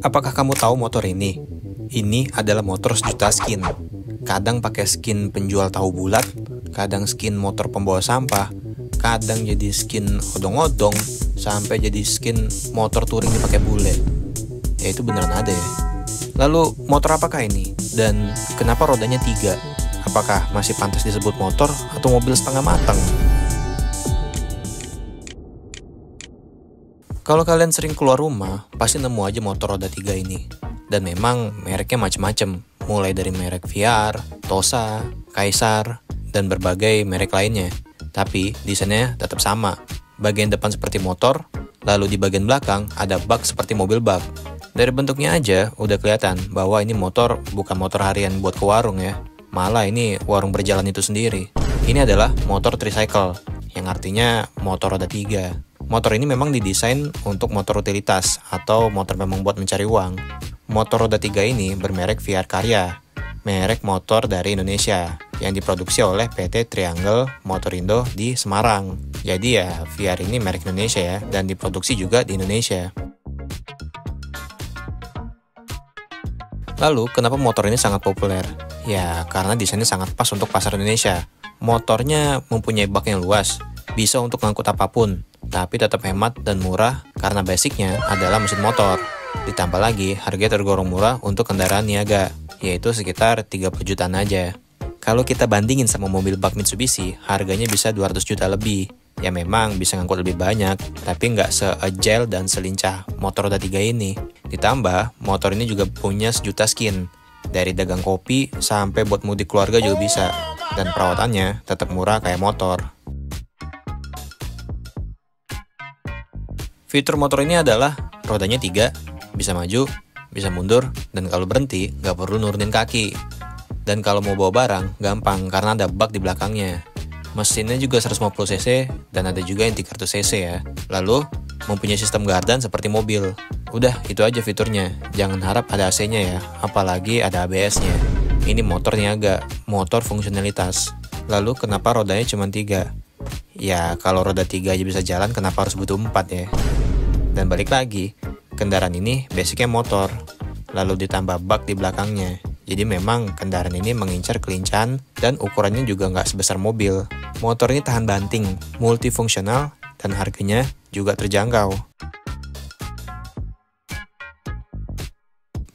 Apakah kamu tahu motor ini? Ini adalah motor sejuta skin. Kadang pakai skin penjual tahu bulat, kadang skin motor pembawa sampah, kadang jadi skin odong-odong, sampai jadi skin motor touring dipakai bule. Ya itu beneran ada ya. Lalu motor apakah ini? Dan kenapa rodanya 3? Apakah masih pantas disebut motor atau mobil setengah matang? Kalau kalian sering keluar rumah, pasti nemu aja motor roda 3 ini. Dan memang mereknya macem-macem, mulai dari merek VR, Tosa, Kaisar, dan berbagai merek lainnya. Tapi desainnya tetap sama. Bagian depan seperti motor, lalu di bagian belakang ada bak seperti mobil bak. Dari bentuknya aja udah kelihatan bahwa ini motor bukan motor harian buat ke warung ya. Malah ini warung berjalan itu sendiri. Ini adalah motor tricycle, yang artinya motor roda 3. Motor ini memang didesain untuk motor utilitas atau motor memang buat mencari uang. Motor roda 3 ini bermerek VR Karya, merek motor dari Indonesia yang diproduksi oleh PT Triangle Motorindo di Semarang. Jadi ya VR ini merek Indonesia ya, dan diproduksi juga di Indonesia. Lalu kenapa motor ini sangat populer? Ya karena desainnya sangat pas untuk pasar Indonesia. Motornya mempunyai bak yang luas, bisa untuk ngangkut apapun, tapi tetap hemat dan murah karena basicnya adalah mesin motor. Ditambah lagi harga tergolong murah untuk kendaraan niaga, yaitu sekitar 30 jutaan aja. Kalau kita bandingin sama mobil bak Mitsubishi, harganya bisa 200 juta lebih. Ya memang bisa ngangkut lebih banyak, tapi nggak se-agile dan selincah motor roda 3 ini. Ditambah, motor ini juga punya sejuta skin. Dari dagang kopi sampai buat mudik keluarga juga bisa. Dan perawatannya tetap murah kayak motor. Fitur motor ini adalah rodanya 3, bisa maju, bisa mundur, dan kalau berhenti nggak perlu nurunin kaki. Dan kalau mau bawa barang, gampang karena ada bak di belakangnya. Mesinnya juga 150 cc dan ada juga yang 300 cc ya. Lalu, mempunyai sistem gardan seperti mobil. Udah, itu aja fiturnya. Jangan harap ada AC-nya ya, apalagi ada ABS-nya. Ini motor niaga, motor fungsionalitas. Lalu, kenapa rodanya cuma 3? Ya, kalau roda 3 aja bisa jalan, kenapa harus butuh 4 ya? Dan balik lagi, kendaraan ini basicnya motor, lalu ditambah bak di belakangnya. Jadi memang kendaraan ini mengincar kelincahan dan ukurannya juga nggak sebesar mobil. Motor ini tahan banting, multifungsional, dan harganya juga terjangkau.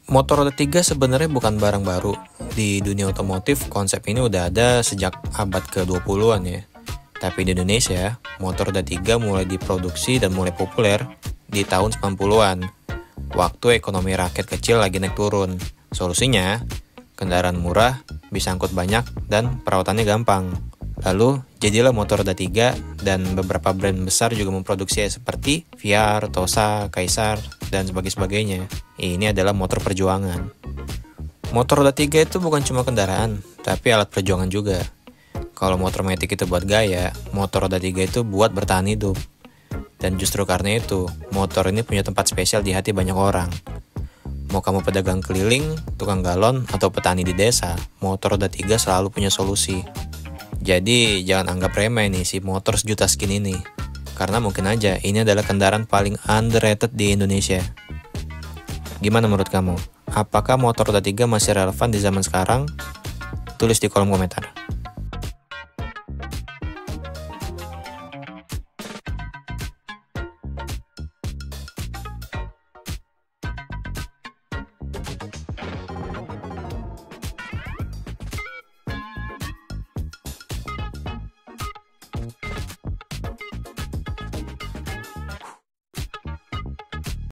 Motor roda 3 sebenarnya bukan barang baru. Di dunia otomotif, konsep ini udah ada sejak abad ke-20-an ya. Tapi di Indonesia, motor roda 3 mulai diproduksi dan mulai populer di tahun 90-an, waktu ekonomi rakyat kecil lagi naik turun. Solusinya, kendaraan murah, bisa angkut banyak, dan perawatannya gampang. Lalu, jadilah motor roda 3, dan beberapa brand besar juga memproduksi seperti VR, Tosa, Kaisar, dan sebagainya. Ini adalah motor perjuangan. Motor roda 3 itu bukan cuma kendaraan, tapi alat perjuangan juga. Kalau motor metik itu buat gaya, motor roda 3 itu buat bertahan hidup. Dan justru karena itu, motor ini punya tempat spesial di hati banyak orang. Mau kamu pedagang keliling, tukang galon, atau petani di desa, motor roda 3 selalu punya solusi. Jadi jangan anggap remeh nih si motor sejuta skin ini. Karena mungkin aja ini adalah kendaraan paling underrated di Indonesia. Gimana menurut kamu? Apakah motor roda 3 masih relevan di zaman sekarang? Tulis di kolom komentar.